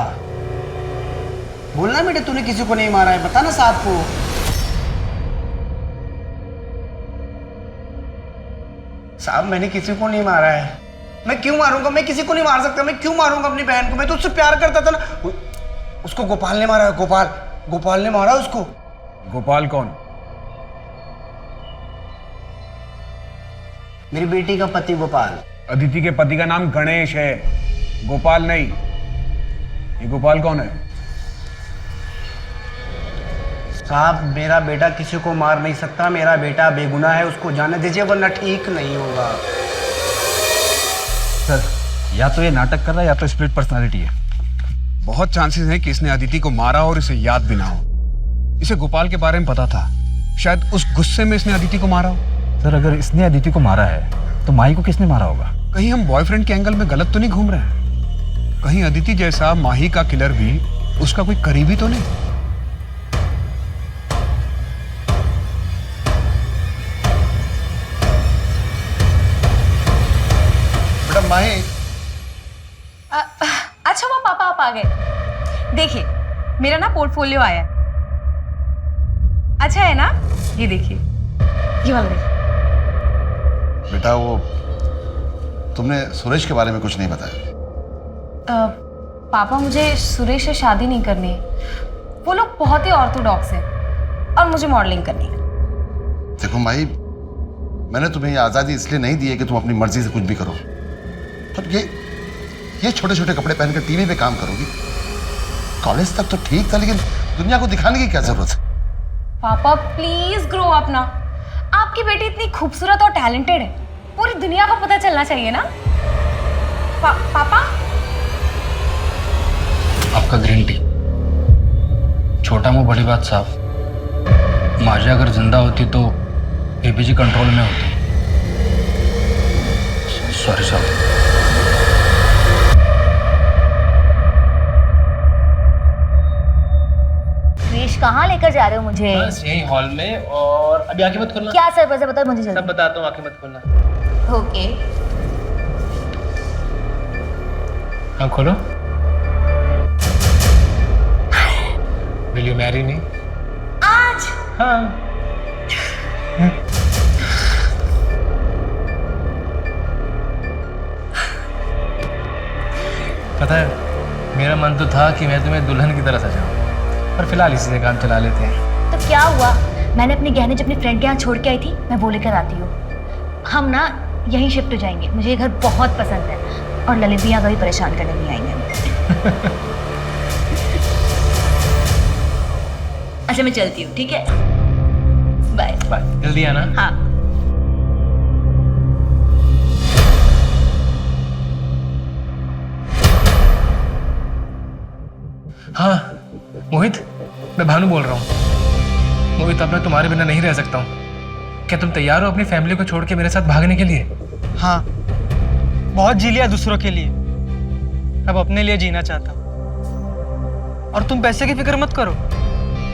बोलना बेटा, तूने किसी को नहीं मारा है, बता ना साहब को। साहब, मैंने किसी को नहीं मारा है। मैं क्यों मारूंगा? मैं किसी को नहीं मार सकता। मैं क्यों मारूंगा अपनी बहन को? मैं तो उससे प्यार करता था ना। उसको गोपाल ने मारा है। गोपाल ने मारा उसको। गोपाल कौन? मेरी बेटी का पति गोपाल। अदिति के पति का नाम गणेश है, गोपाल नहीं। ये गोपाल कौन है? साहब मेरा बेटा किसी को मार नहीं सकता, मेरा बेटा बेगुनाह है, उसको जाने दीजिए वरना ठीक नहीं होगा। सर या तो ये नाटक कर रहा है या तो स्प्लिट पर्सनालिटी है। बहुत चांसेस हैं कि इसने अदिति को मारा और इसे याद भी ना हो। इसे गोपाल के बारे में पता था, शायद उस गुस्से में इसने अदिति को मारा हो। सर अगर इसने अदिति को मारा है तो माही को किसने मारा होगा? कहीं हम बॉयफ्रेंड के एंगल में गलत तो नहीं घूम रहे हैं? कहीं अदिति जैसा माही का किलर भी उसका कोई करीबी तो नहीं? बेटा माही। अच्छा वो पापा आप आ गए। देखिए मेरा ना पोर्टफोलियो आया है, अच्छा है ना? ये देखिए, ये वाला देखिए। बेटा वो तुमने सुरेश के बारे में कुछ नहीं बताया। पापा मुझे सुरेश से शादी नहीं करनी है, वो लोग बहुत ही ऑर्थोडॉक्स हैं और मुझे मॉडलिंग करनी है। देखो माही, मैंने तुम्हें ये आज़ादी इसलिए नहीं दी है कि तुम अपनी मर्जी से कुछ भी करो, पर ये छोटे छोटे कपड़े पहनकर टीवी पे काम करोगी। कॉलेज तक तो ठीक था, लेकिन दुनिया को दिखाने की क्या जरूरत है? पापा प्लीज ग्रो अप ना, आपकी बेटी इतनी खूबसूरत और टैलेंटेड है, पूरी दुनिया को पता चलना चाहिए ना। पापा आपका ग्रीन टी। छोटा मुंह बड़ी बात साहब। माजा अगर जिंदा होती तो एपीजी कंट्रोल में होती। सॉरी साहब। क्रिश कहाँ लेकर जा रहे हो मुझे? बस यही हॉल में, और अभी आंखें मत खोलना। क्या सर वैसे बताओ मुझे जल्दी। सब बताता हूँ, आंखें मत खोलना। ओके। हाँ खोलो। Will you marry me? आज? हाँ। पता है मेरा मन तो था कि मैं तुम्हें दुल्हन की तरह सजाऊं, पर फिलहाल इसी से काम चला लेते हैं। तो क्या हुआ? मैंने अपने गहने जब अपनी फ्रेंड के यहाँ छोड़ के आई थी, मैं वो लेकर आती हूँ। हम ना यहीं शिफ्ट हो जाएंगे, मुझे ये घर बहुत पसंद है और ललित भी यहाँ कभी परेशान करने नहीं आएंगे। अच्छा मैं चलती हूँ, ठीक है? बाय बाय, जल्दी आना। हाँ। हाँ मोहित, मैं भानु बोल रहा हूँ। मोहित अब मैं तुम्हारे बिना नहीं रह सकता हूँ। क्या तुम तैयार हो अपनी फैमिली को छोड़ के मेरे साथ भागने के लिए? हाँ, बहुत जी लिया दूसरों के लिए, अब अपने लिए जीना चाहता हूँ। और तुम पैसे की फिक्र मत करो,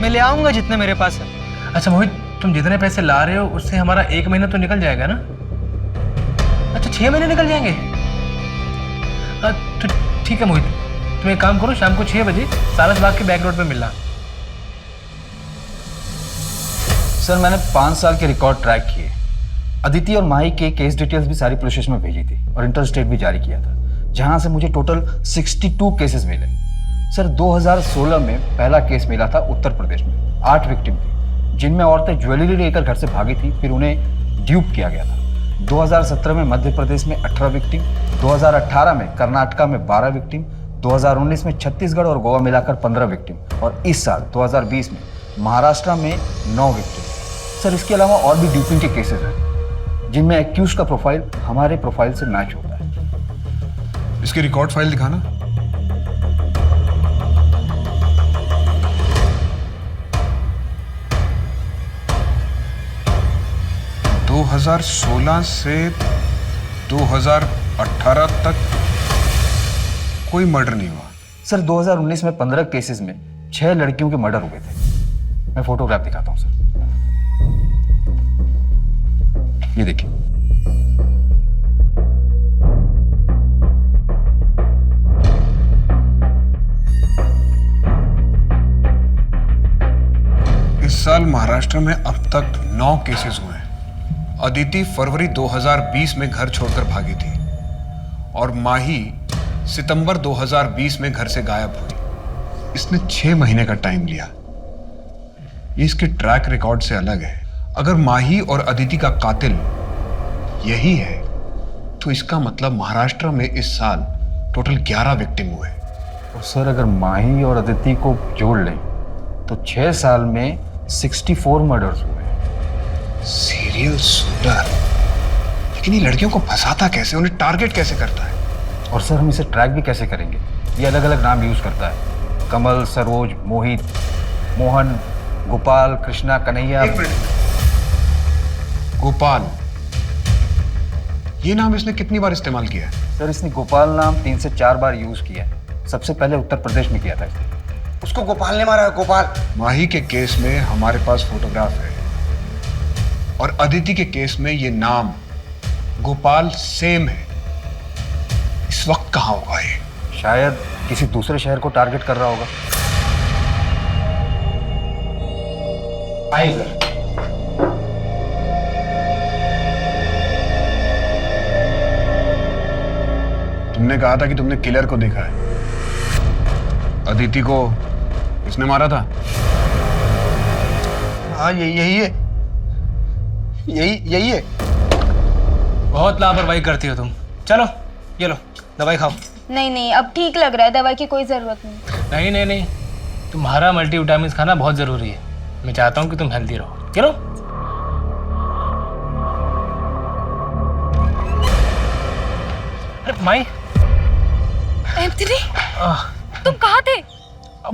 मैं ले आऊंगा जितने मेरे पास है। अच्छा मोहित, तुम जितने पैसे ला रहे हो उससे हमारा 1 महीना तो निकल जाएगा ना? अच्छा 6 महीने निकल जाएंगे? तो ठीक है मोहित, तुम एक काम करो, शाम को 6 बजे सारस बाग के बैक रोड पे मिलना। सर मैंने 5 साल के रिकॉर्ड ट्रैक किए। अदिति और माही के केस डिटेल्स भी सारी पुलिस स्टेशन में भेजी थी और इंटरस्टेट भी जारी किया था, जहां से मुझे टोटल 62 केसेस मिले। सर 2016 में पहला केस मिला था उत्तर प्रदेश में, 8 विक्टिम थी, जिनमें औरतें ज्वेलरी लेकर घर से भागी थी, फिर उन्हें ड्यूप किया गया था। 2017 में मध्य प्रदेश में 18 विक्टिम, 2018 में कर्नाटका में 12 विक्टिम, 2019 में छत्तीसगढ़ और गोवा मिलाकर 15 विक्टिम, और इस साल 2020 में महाराष्ट्र में 9 विक्टिम। सर इसके अलावा और भी ड्यूपिंग के केसेस हैं, जिनमें एक्यूज का प्रोफाइल हमारे प्रोफाइल से मैच होता है। इसकी रिकॉर्ड फाइल दिखाना। दो 2016 से 2018 तक कोई मर्डर नहीं हुआ। सर 2019 में 15 केसेस में 6 लड़कियों के मर्डर हुए थे। मैं फोटोग्राफ दिखाता हूं सर, ये देखिए। इस साल महाराष्ट्र में अब तक 9 केसेस हुए हैं। अदिति फरवरी 2020 में घर छोड़कर भागी थी और माही सितंबर 2020 में घर से गायब हुई। इसने 6 महीने का टाइम लिया। ये इसके ट्रैक रिकॉर्ड से अलग है। अगर माही और अदिति का कातिल यही है तो इसका मतलब महाराष्ट्र में इस साल टोटल 11 विक्टिम हुए। और सर अगर माही और अदिति को जोड़ लें तो 6 साल में 64 मर्डर्स हुए। सीरियल शूटर, लेकिन ये लड़कियों को फंसाता कैसे, उन्हें टारगेट कैसे करता है? और सर हम इसे ट्रैक भी कैसे करेंगे? ये अलग अलग नाम यूज करता है, कमल, सरोज, मोहित, मोहन, गोपाल, कृष्णा, कन्हैया। गोपाल, ये नाम इसने कितनी बार इस्तेमाल किया है? सर इसने गोपाल नाम 3 से 4 बार यूज किया है। सबसे पहले उत्तर प्रदेश में किया था इसने। उसको गोपाल ने मारा है, गोपाल। माही के केस में हमारे पास फोटोग्राफ है और अदिति के केस में ये नाम गोपाल सेम है। इस वक्त कहाँ होगा ये? शायद किसी दूसरे शहर को टारगेट कर रहा होगा। आइए सर। तुमने कहा था कि तुमने किलर को देखा है। अदिति को किसने मारा था? हाँ यही है, यही है। बहुत लापरवाही करती हो तुम। चलो ये लो दवाई खाओ। नहीं नहीं, अब ठीक लग रहा है, दवाई की कोई ज़रूरत नहीं। नहीं, तुम्हारा मल्टीविटामिन खाना बहुत ज़रूरी है। मैं चाहता हूँ कि तुम हेल्दी रहो। चलो। अरे माई। एंथनी, तुम कहाँ थे?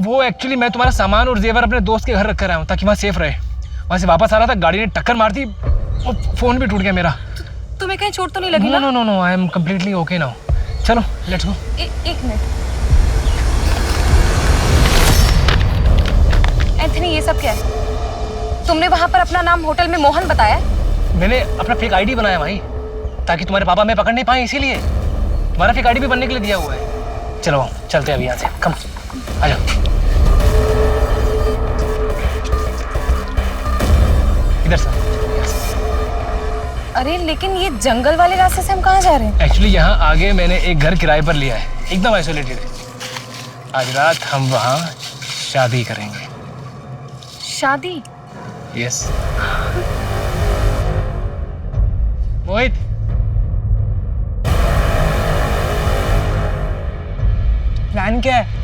वो एक्चुअली मैं तुम्हारा सामान और जेवर अपने दोस्त के घर रख कर आया हूँ ताकि वहाँ सेफ रहे। वहाँ से वापस आ रहा था, गाड़ी ने टक्कर मार दी, फोन भी टूट गया मेरा। तुम्हें कहीं चोट तो नहीं लगी? No, I am completely okay now. चलो लेट्स गो। एक मिनट एंथनी, ये सब क्या है? तुमने वहां पर अपना नाम होटल में मोहन बताया? मैंने अपना फेक आईडी बनाया भाई, ताकि तुम्हारे पापा मैं पकड़ नहीं पाए, इसीलिए तुम्हारा फेक आईडी भी बनने के लिए दिया हुआ है। चलो चलते हैं अभी यहाँ से। कम आ जाओ। इधर से। अरे लेकिन ये जंगल वाले रास्ते से हम कहाँ जा रहे हैं? एक्चुअली यहाँ आगे मैंने एक घर किराए पर लिया है, एकदम आइसोलेटेड है। आज रात हम वहाँ शादी करेंगे। शादी? यस। मोहित, प्लान क्या है?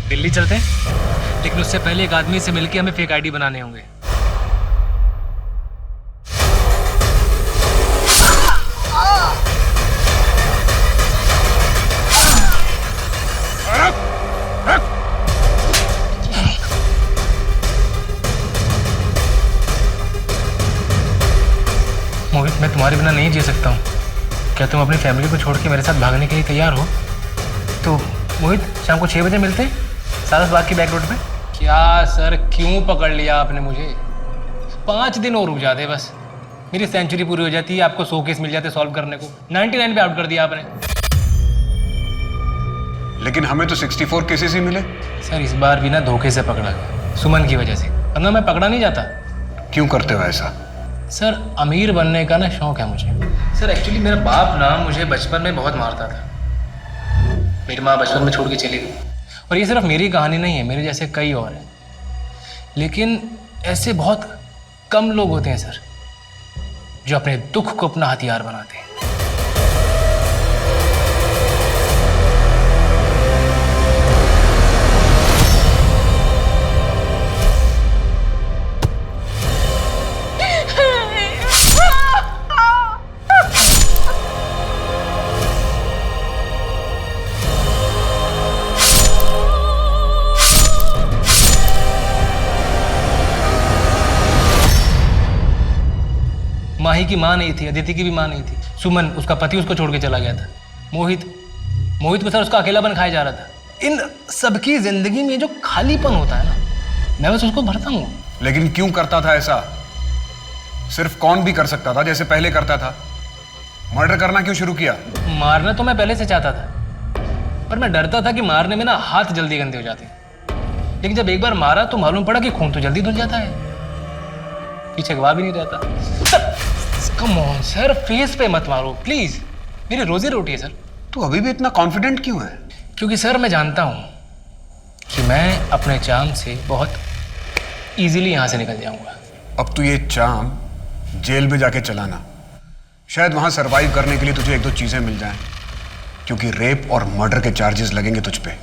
दिल्ली चलते हैं, लेकिन उससे पहले एक आदमी से मिलके हमें फेक आईडी बनाने होंगे। मोहित, मैं तुम्हारे बिना नहीं जी सकता हूँ। क्या तुम अपनी फैमिली को छोड़ के मेरे साथ भागने के लिए तैयार हो? तो मोहित, शाम को 6 बजे मिलते हैं सारस बाग की बैक रोड पे। क्या सर, क्यों पकड़ लिया आपने मुझे? 5 दिन और रुक जाते बस, मेरी सेंचुरी पूरी हो जाती है, आपको 100 केस मिल जाते सॉल्व करने को। 99 पे आउट कर दिया आपने। लेकिन हमें तो 64 केसेस ही मिले। सर इस बार भी ना धोखे से पकड़ा गया, सुमन की वजह से, वरना मैं पकड़ा नहीं जाता। क्यों करते हो ऐसा? सर अमीर बनने का ना शौक है मुझे। सर एक्चुअली मेरा बाप ना मुझे बचपन में बहुत मारता था। मेरी माँ बचपन में छोड़ के चली गई। और ये सिर्फ मेरी कहानी नहीं है, मेरे जैसे कई और हैं। लेकिन ऐसे बहुत कम लोग होते हैं सर, जो अपने दुख को अपना हथियार बनाते हैं। माही की माँ नहीं थी, अदिति की भी माँ नहीं थी। सुमन, उसका पति उसको छोड़ के चला गया था। मोहित को सर उसका अकेलापन खाया जा रहा था। इन सबकी जिंदगी में जो खालीपन होता है ना, मैं बस उसको भरता हूँ। लेकिन क्यों करता था ऐसा? सिर्फ कौन भी कर सकता था जैसे पहले करता था। मर्डर करना क्यों शुरू किया? मारना तो मैं पहले से चाहता था, पर मैं डरता था कि मारने में ना हाथ जल्दी गंदे हो जाते। लेकिन जब एक बार मारा तो मालूम पड़ा कि खून तो जल्दी धुल जाता है, पीछे गवाह भी नहीं रहता। कम ऑन सर, फेस पे मत मारो प्लीज, मेरी रोजी रोटी है सर। तू अभी भी इतना कॉन्फिडेंट क्यों है? क्योंकि सर मैं जानता हूं कि मैं अपने चाम से बहुत इजीली यहां से निकल जाऊंगा। अब तू ये चाम जेल में जाके चलाना, शायद वहां सरवाइव करने के लिए तुझे 1-2 चीजें मिल जाएं, क्योंकि रेप और मर्डर के चार्जेस लगेंगे तुझ पे।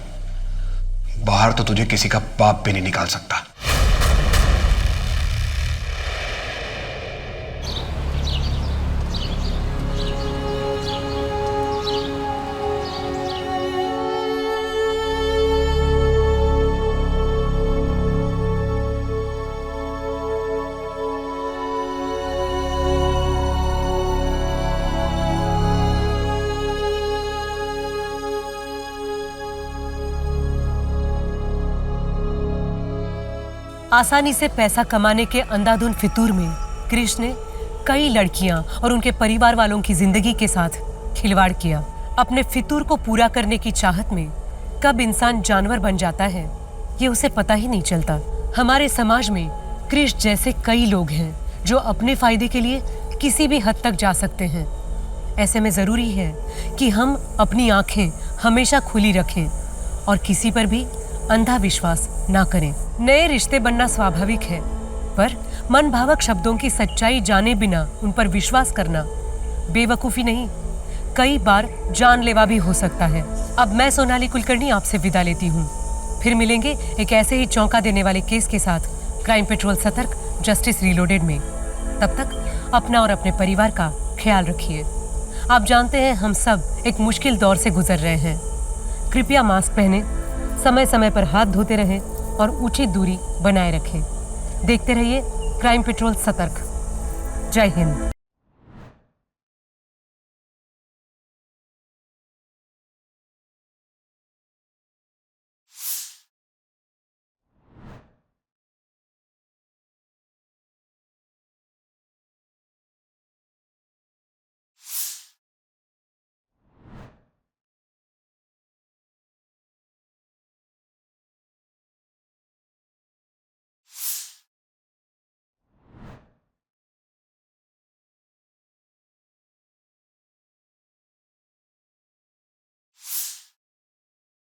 बाहर तो तुझे किसी का बाप भी नहीं निकाल सकता। आसानी से पैसा कमाने के अंधाधुंध फितूर में कृष्ण ने कई लड़कियां और उनके परिवार वालों की जिंदगी के साथ खिलवाड़ किया। अपने फितूर को पूरा करने की चाहत में कब इंसान जानवर बन जाता है ये उसे पता ही नहीं चलता। हमारे समाज में कृष्ण जैसे कई लोग हैं जो अपने फायदे के लिए किसी भी हद तक जा सकते हैं। ऐसे में जरूरी है कि हम अपनी आंखें हमेशा खुली रखें और किसी पर भी अंधा विश्वास ना करें। नए रिश्ते बनना स्वाभाविक है, पर मन भावक शब्दों की सच्चाई जाने बिना उन पर विश्वास करना बेवकूफ़ी नहीं, कई बार जानलेवा भी हो सकता है। अब मैं सोनाली कुलकर्णी आपसे विदा लेती हूँ। फिर मिलेंगे एक ऐसे ही चौंका देने वाले केस के साथ क्राइम पेट्रोल सतर्क जस्टिस रीलोडेड में। तब तक अपना और अपने परिवार का ख्याल रखिए। आप जानते हैं हम सब एक मुश्किल दौर से गुजर रहे हैं। कृपया मास्क पहने, समय समय पर हाथ धोते रहें और उचित दूरी बनाए रखें। देखते रहिए क्राइम पेट्रोल सतर्क। जय हिंद।